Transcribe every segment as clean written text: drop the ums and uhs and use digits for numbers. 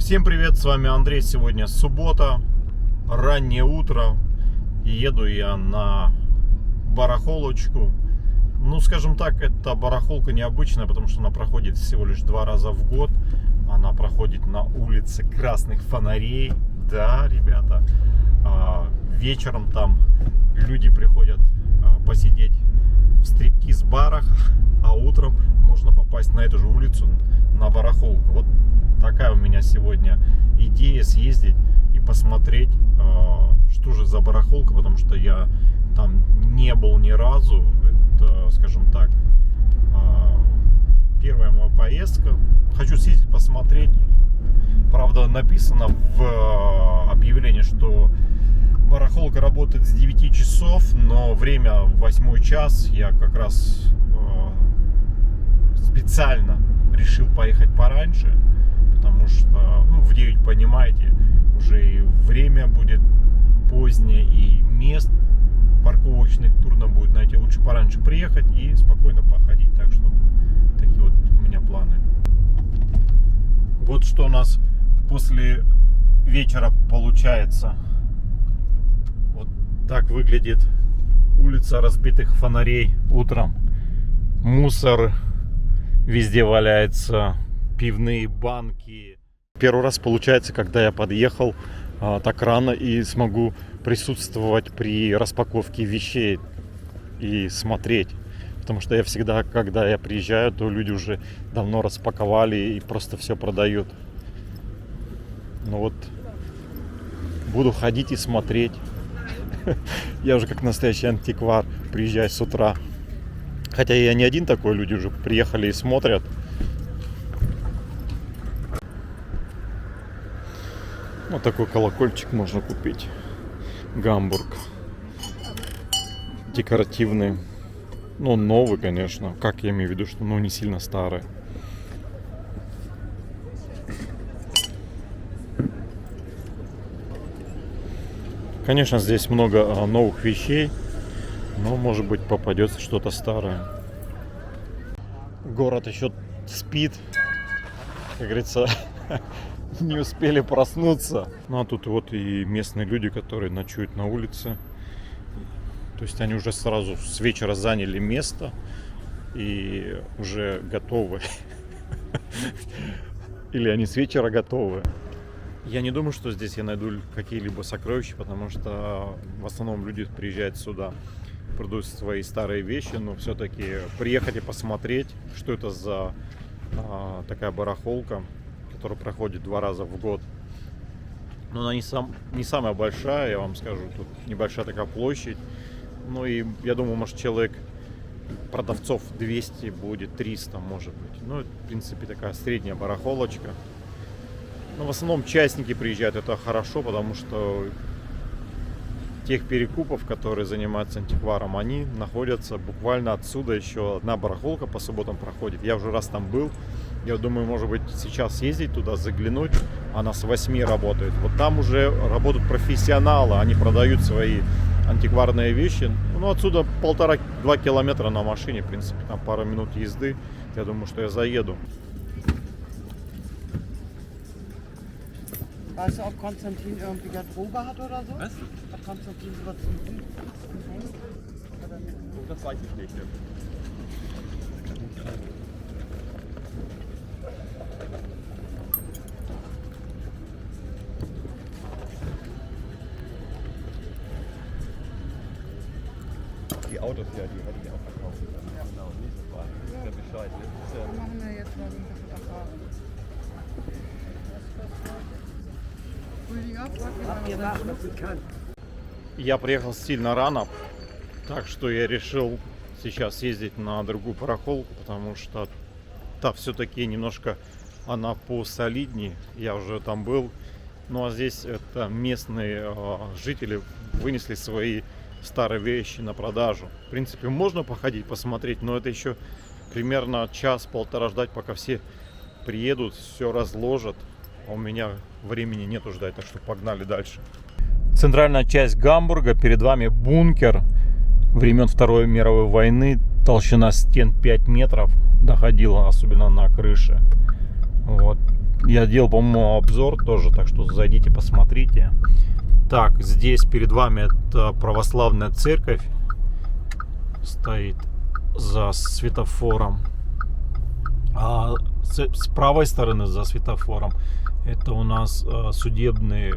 Всем привет, с вами Андрей. Сегодня суббота, раннее утро. Еду я на барахолочку. Ну, скажем так, эта барахолка необычная, потому что она проходит всего лишь 2 раза в год. Она проходит на улице Красных Фонарей. Да, ребята, вечером там люди приходят посидеть в стриптиз-барах, а утром можно попасть на эту же улицу на барахолку. Вот такая у меня сегодня идея: съездить и посмотреть, что же за барахолка, потому что я там не был ни разу. Это, скажем так, первая моя поездка. Хочу съездить посмотреть. Правда, написано в объявлении, что барахолка работает с 9 часов, но время 8 час. Я как раз специально решил поехать пораньше, потому что, ну, в 9, понимаете, уже и время будет позднее, и мест парковочных трудно будет найти. Лучше пораньше приехать и спокойно походить. Так что такие вот у меня планы. Вот что у нас после вечера получается. Вот так выглядит улица разбитых фонарей утром. Мусор везде валяется, пивные банки. Первый раз получается, когда я подъехал так рано и смогу присутствовать при распаковке вещей и смотреть. Потому что я всегда, когда я приезжаю, то люди уже давно распаковали и просто все продают. Ну вот, буду ходить и смотреть. Я уже как настоящий антиквар приезжаю с утра. Хотя я не один такой, люди уже приехали и смотрят. Вот такой колокольчик можно купить. Гамбург. Декоративный. Ну, новый, конечно. Как я имею в виду, что не сильно старый. Конечно, здесь много новых вещей, но, может быть, попадется что-то старое. Город еще спит, как говорится, не успели проснуться. Ну, а тут вот и местные люди, которые ночуют на улице. То есть они уже сразу с вечера заняли место и уже готовы. Или они с вечера готовы. Я не думаю, что здесь я найду какие-либо сокровища, потому что в основном люди приезжают сюда, продают свои старые вещи, но все-таки приехать и посмотреть, что это за такая барахолка, которая проходит 2 раза в год. Но она не самая большая, я вам скажу, тут небольшая такая площадь. Ну и я думаю, может, человек, продавцов 200 будет, 300 может быть. Ну, в принципе, такая средняя барахолочка. Но в основном частники приезжают, это хорошо, потому что тех перекупов, которые занимаются антикваром, они находятся буквально отсюда. Еще одна барахолка по субботам проходит. Я уже раз там был. Я думаю, может быть, сейчас съездить туда, заглянуть. Она с 8 работает. Вот там уже работают профессионалы, они продают свои антикварные вещи. Ну, отсюда 1,5-2 километра на машине, в принципе, там пару минут езды. Я думаю, что я заеду. Weißt du, ob Konstantin irgendwie Garderobe hat oder so? Was? Hat Konstantin sowas im Haus? Das weiß ich nicht. Die Autos ja, die hätte ich auch verkauft. Ja. Genau, nicht so weit. Der Bescheid. Ne? Dann machen wir jetzt mal so ein bisschen Erfahrung. Я приехал сильно рано, так что я решил сейчас съездить на другую барахолку, потому что та все-таки немножко она посолиднее. Я уже там был. Ну а здесь это местные жители вынесли свои старые вещи на продажу. В принципе, можно походить, посмотреть, но это еще примерно час-полтора ждать, пока все приедут, все разложат. А у меня времени нету ждать, так что погнали дальше. Центральная часть Гамбурга. Перед вами бункер времен Второй мировой войны. Толщина стен 5 метров доходила, особенно на крыше. Вот. Я делал, по-моему, обзор тоже, так что зайдите, посмотрите. Так, здесь перед вами это православная церковь стоит за светофором. А с правой стороны за светофором это у нас судебное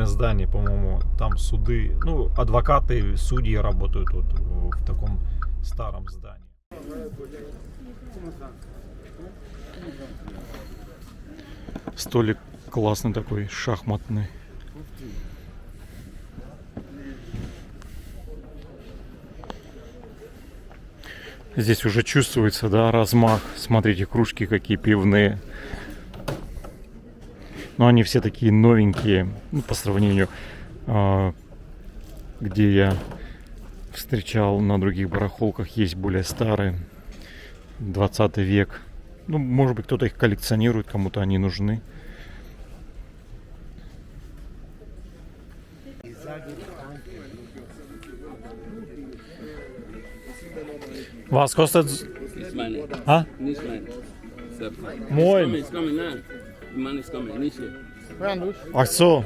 здание, по-моему, там суды, ну, адвокаты, судьи работают вот в таком старом здании. Столик классный такой, шахматный. Здесь уже чувствуется, да, размах. Смотрите, кружки какие пивные. Но они все такие новенькие, ну, по сравнению, где я встречал на других барахолках, есть более старые, 20 век. Ну, может быть, кто-то их коллекционирует, кому-то они нужны. Was kostet? It's money. А? This money. So, Moin. It's coming now. The money is coming. Nicht hier. Ach so.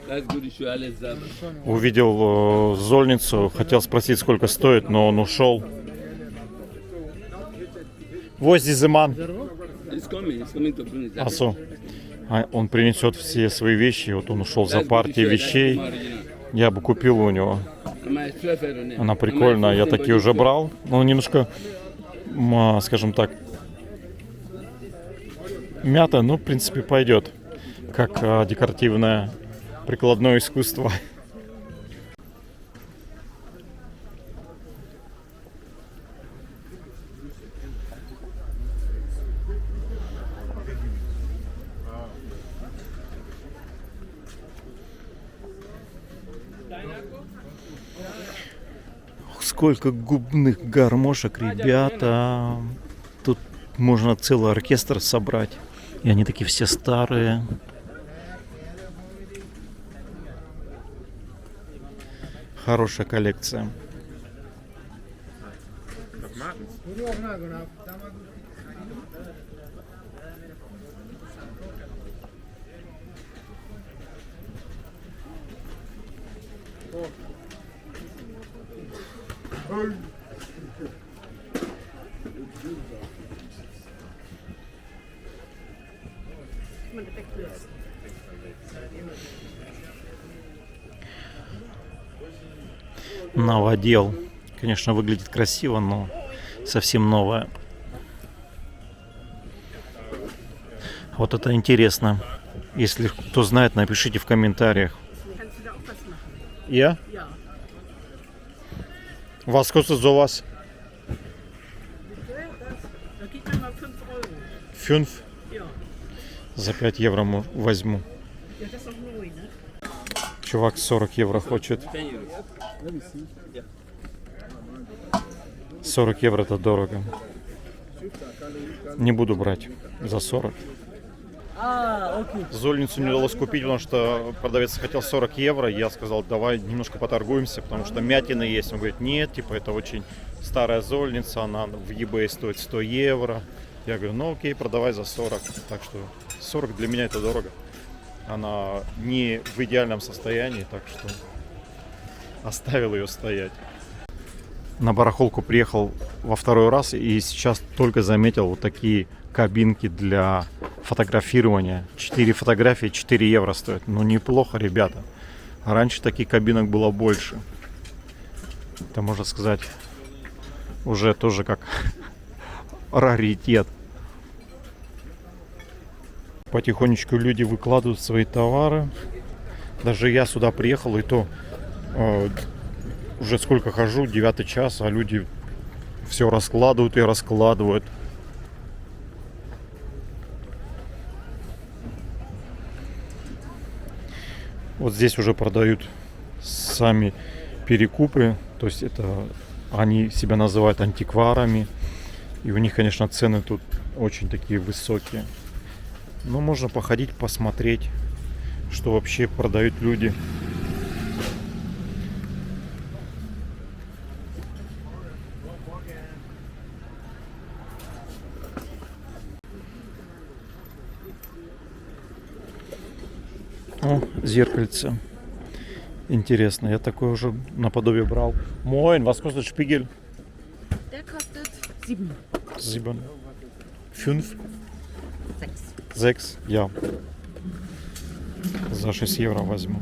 Das ist gut, ich will alles sagen. Увидел зольницу, хотел спросить, сколько стоит, но он ушел. Wo ist diese Mann? It's coming to bring it. Ach so. Он принесет все свои вещи. Вот он ушел за партией вещей. Я бы купил у него. Она прикольная, я такие уже брал. Но немножко, скажем так, мята, ну, в принципе, пойдет. Как декоративное прикладное искусство. Сколько губных гармошек, ребята. Тут можно целый оркестр собрать. И они такие все старые. Хорошая коллекция. Новодел. Конечно, выглядит красиво, но совсем новое. Вот это интересно. Если кто знает, напишите в комментариях. Я? Was kostet sowas? 5? За 5 евро возьму. Чувак 40 евро хочет. 40 евро это дорого. Не буду брать за 40. Зольницу не удалось купить, потому что продавец хотел 40 евро. Я сказал, давай немножко поторгуемся, потому что мятины есть. Он говорит, нет, типа это очень старая зольница, она в eBay стоит 100 евро. Я говорю, ну окей, продавай за 40. Так что 40 для меня это дорого. Она не в идеальном состоянии, так что оставил ее стоять. На барахолку приехал во второй раз и сейчас только заметил вот такие кабинки для фотографирования. 4 фотографии 4 евро стоят. Ну неплохо, ребята. Раньше таких кабинок было больше. Это, можно сказать, уже тоже как раритет. Потихонечку люди выкладывают свои товары. Даже я сюда приехал, и то уже сколько хожу, 9 час, а люди все раскладывают и раскладывают. Вот здесь уже продают сами перекупы, то есть это они себя называют антикварами, и у них, конечно, цены тут очень такие высокие. Но можно походить, посмотреть, что вообще продают люди. О, зеркальце. Интересно, я такое уже наподобие брал. Moin, was kostet Spiegel? Der kostet 7. 7. 5? 6. 6? Ja. За 6 евро возьму.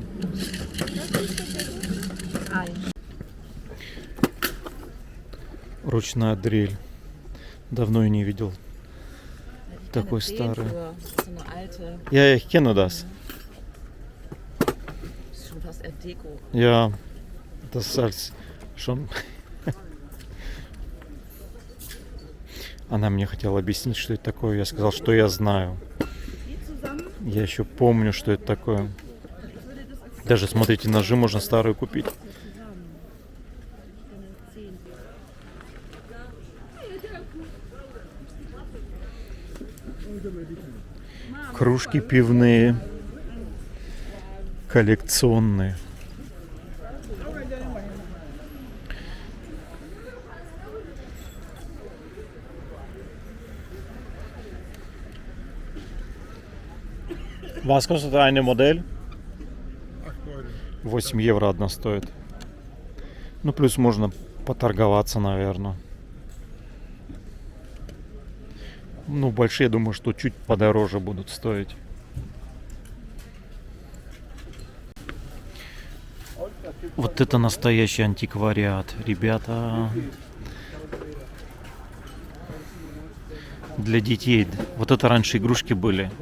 Ручная дрель. Давно я не видел. Такой старый. So eine alte, Ja, ich kenne das. ist schon fast eher Deko. Ja, das ist als schon... Она мне хотела объяснить, что это такое. Я сказал, что я знаю. Я еще помню, что это такое. Даже, смотрите, ножи можно старые купить. Кружки пивные, коллекционные. Was kostet eine Модель? 8 евро одна стоит. Ну, плюс можно поторговаться, наверное. Ну, большие, я думаю, что чуть подороже будут стоить. Вот это настоящий антиквариат, ребята. Для детей. Вот это раньше игрушки были.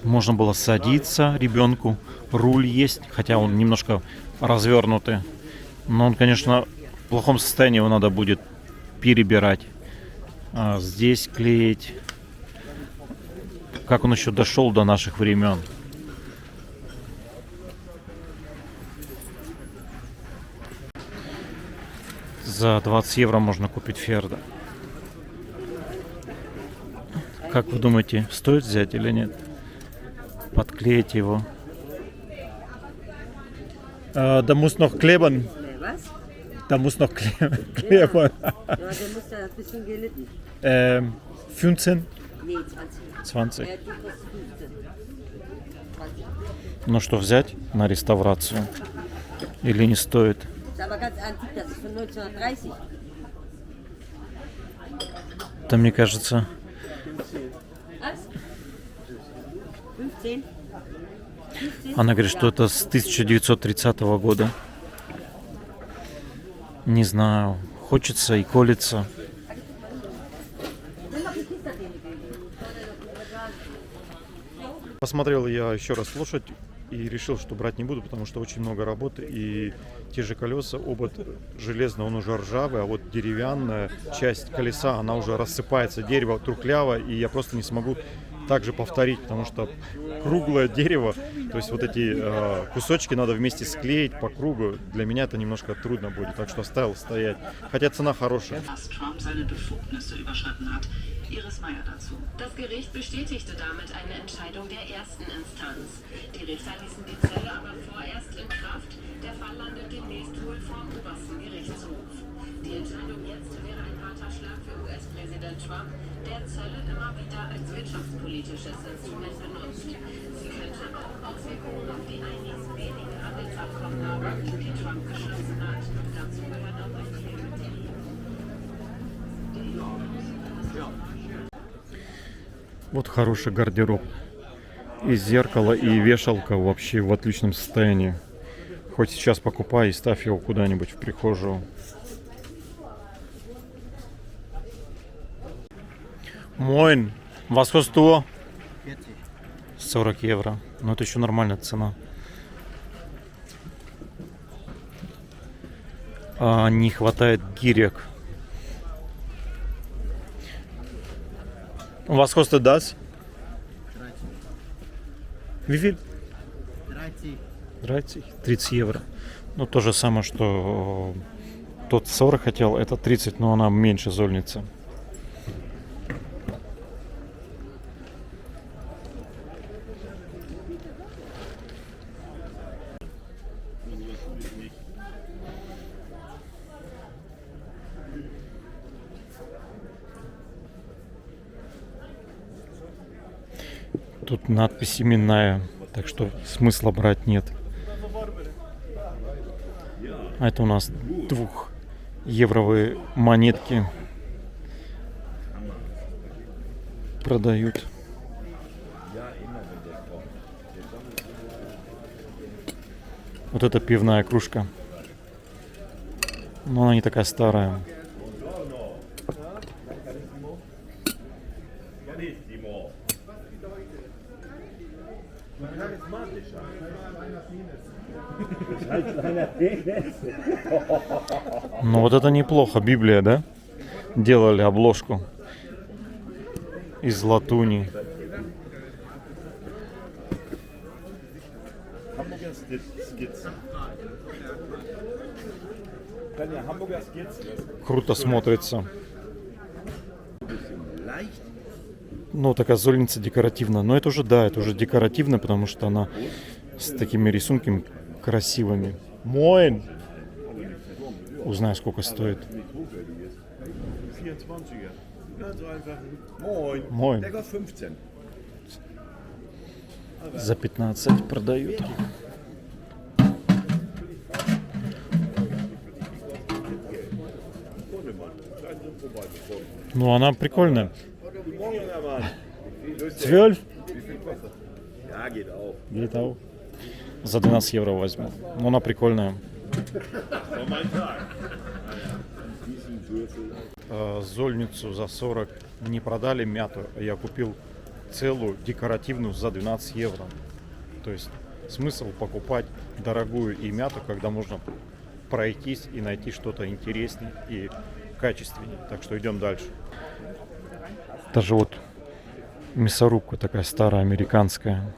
Можно было садиться ребенку. Руль есть, хотя он немножко развернутый. Но он, конечно, в плохом состоянии, его надо будет перебирать. А здесь клеить. Как он еще дошел до наших времен. За 20 евро можно купить Ферда. Как вы думаете, стоит взять или нет? Подклеить его. Da muss noch kleben. Was? Da muss noch kleben. Ja, der muss da ein bisschen gelitten. 15? Nee, 20. 20. Die kostet 15. 20. Ну что, взять на реставрацию? Или не стоит? Das ist aber ganz antik, das ist von 1930. Да мне кажется, Was? 15? 15? она говорит, что это с 1930 года. Не знаю, хочется и колется. Посмотрел я еще раз лошадь и решил, что брать не буду, потому что очень много работы. И те же колеса, обод железный, он уже ржавый, а вот деревянная часть колеса, она уже рассыпается, дерево трухляво, и я просто не смогу также повторить, потому что круглое дерево, то есть вот эти кусочки надо вместе склеить по кругу. Для меня это немножко трудно будет, так что оставил стоять. Хотя цена хорошая. dass Trump seine Befugnisse überschritten hat. Iris Meyer dazu. Das Gericht bestätigte damit eine Entscheidung der ersten Instanz. Die Richter ließen die Zelle aber vorerst in Kraft. Der Fall landet demnächst wohl vor dem obersten Gerichtshof. Die Entscheidung jetzt wäre ein harter Schlag für US-Präsident Trump, der Zölle immer wieder als wirtschaftspolitisches Instrument benutzt. Sie könnte auch Auswirkungen auf die einigen wenigen Handelsabkommen haben, die Trump geschlossen hat. Dazu gehört auch ein Deal mit der EU. Вот хороший гардероб. И зеркало, и вешалка вообще в отличном состоянии. Хоть сейчас покупай и ставь его куда-нибудь в прихожую. Moin, was kostet du? 40 евро. Ну это еще нормальная цена. Не хватает гирек. Was kostet das? 30. Wie viel? 30. 30 евро. Ну, то же самое, что тот 40 хотел, это 30, но она меньше зольница. Тут надпись именная Так что смысла брать нет. А это у нас 2-евровые монетки продают. Вот это пивная кружка. Но она не такая старая. Ну вот это неплохо. Библия, да? Делали обложку из латуни. Круто смотрится. Ну, такая зольница декоративная. Но это уже, да, это уже декоративно, потому что она с такими рисунками красивыми. Моин! Узнаю, сколько стоит. Моин. За 15 продают. Ну, она прикольная. 12? Geht auch. За 12 евро возьму. Но она прикольная. Зольницу за 40 не продали мяту. Я купил целую декоративную за 12 евро. То есть смысл покупать дорогую и мяту, когда можно пройтись и найти что-то интереснее и качественнее. Так что идем дальше. Даже вот мясорубка такая старая, американская.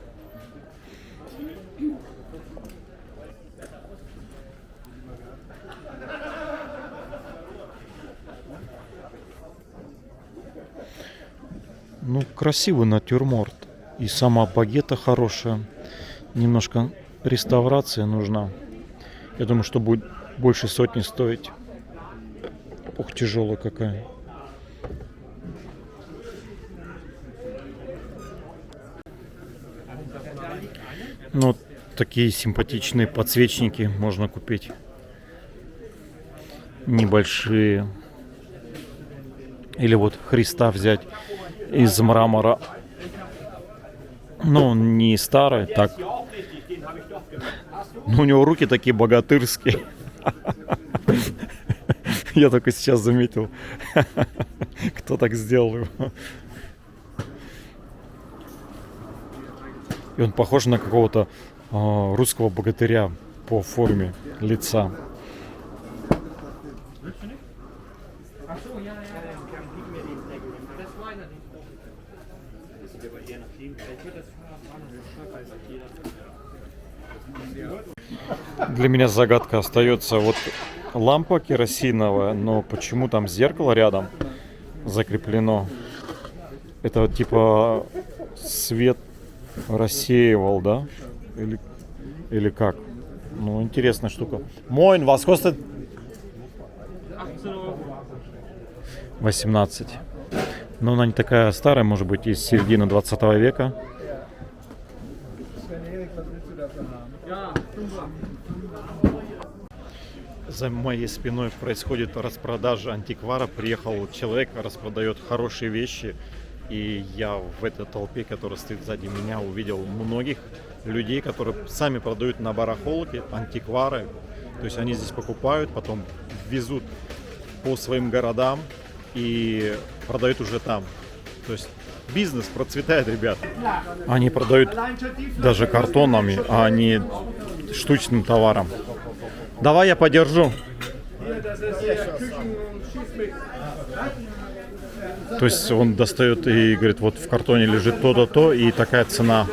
Ну, красивый натюрморт. И сама багета хорошая. Немножко реставрация нужна. Я думаю, что будет больше сотни стоить. Ох, тяжелая какая. Ну, такие симпатичные подсвечники можно купить. Небольшие. Или вот Христа взять из мрамора. Ну, он не старый, так. Но у него руки такие богатырские. Я только сейчас заметил, кто так сделал его. И он похож на какого-то русского богатыря по форме лица. Для меня загадка остается вот лампа керосиновая, но почему там зеркало рядом закреплено? Это типа свет рассеивал, да? Или как? Ну, интересная штука. Moin, was kostet? 18. Но она не такая старая, может быть, из середины 20 века. За моей спиной происходит распродажа антиквара. Приехал человек, распродает хорошие вещи. И я в этой толпе, которая стоит сзади меня, увидел многих людей, которые сами продают на барахолке антиквары. То есть они здесь покупают, потом везут по своим городам и продают уже там. То есть бизнес процветает, ребят. Они продают даже картонами, а не штучным товаром. Давай я подержу. То есть он достает и говорит, вот в картоне лежит то-то, то, и такая цена.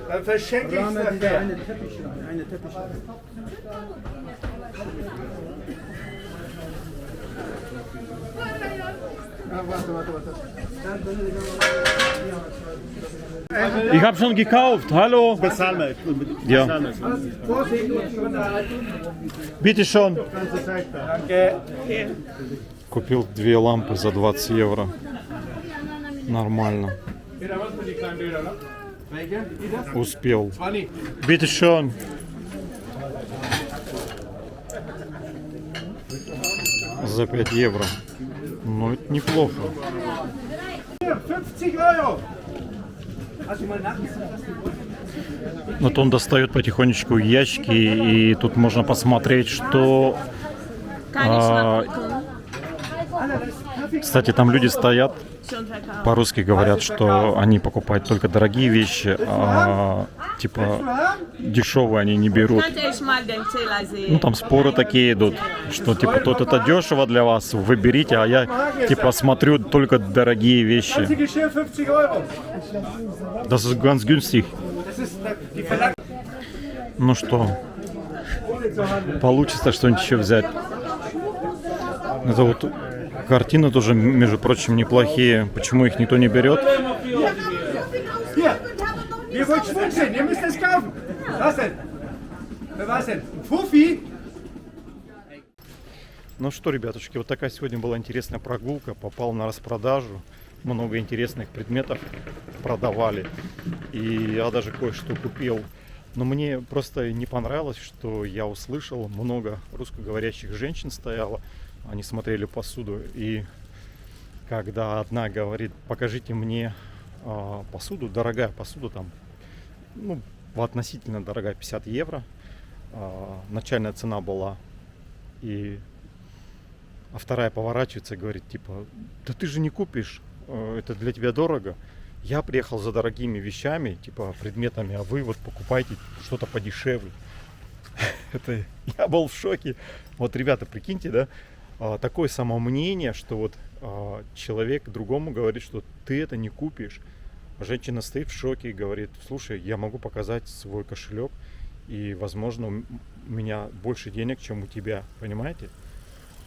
Dann verschenke ich es nachher. Warte. Ich habe schon gekauft. Hallo. Bezahl mal. Ja. Vorsicht, Bitte schon. Danke. Купил 2 лампы за 20 евро. Нормально. Peter, was mit die kleinen Bilder, ne? Welche? Die das? Успел. 20. Bitte schon. За 5 евро. Ну, это неплохо. Hier, 50 Euro. Hast du mal nachgesehen, was du wolltest? Вот он достает потихонечку ящики, и тут можно посмотреть, что... Кстати, там люди стоят, по-русски говорят, что они покупают только дорогие вещи, а типа дешевые они не берут. Ну там споры такие идут, что типа тут это дешево для вас, вы берите, а я типа смотрю только дорогие вещи. Ganze Geschirr 50 Euro. Das ist ganz günstig. Das ist die Verlag. Ну что, получится что-нибудь еще взять. Это вот картины тоже, между прочим, неплохие. Почему их никто не берет? Hier, ihr wollt schwuchteln, ihr müsst es kaufen. Was denn? Für was denn? Ein Fuffi? Ну что, ребятушки, вот такая сегодня была интересная прогулка. Попал на распродажу. Много интересных предметов продавали. И я даже кое-что купил. Но мне просто не понравилось, что я услышал, много русскоговорящих женщин стояло. Они смотрели посуду. И когда одна говорит, покажите мне посуду, дорогая посуда, там, ну, относительно дорогая, 50 евро. Начальная цена была. А вторая поворачивается и говорит, типа, да ты же не купишь, это для тебя дорого. Я приехал за дорогими вещами, типа предметами, а вы вот покупаете что-то подешевле. Это я был в шоке. Вот, ребята, прикиньте, да, такое самомнение, что вот человек другому говорит, что ты это не купишь. Женщина стоит в шоке и говорит, слушай, я могу показать свой кошелек, и, возможно, у меня больше денег, чем у тебя, понимаете?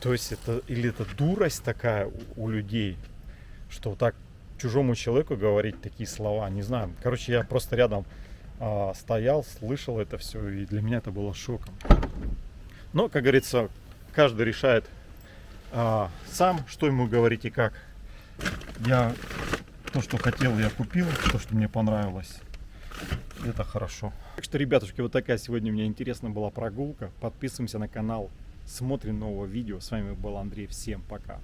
То есть это или это дурость такая у людей, что так чужому человеку говорить такие слова, не знаю. Короче, я просто рядом стоял, слышал это все, и для меня это было шоком. Но, как говорится, каждый решает сам, что ему говорить и как. Я то, что хотел, я купил, то, что мне понравилось. Это хорошо. Так что, ребятушки, вот такая сегодня у меня интересная была прогулка. Подписываемся на канал, смотрим новое видео. С вами был Андрей. Всем пока.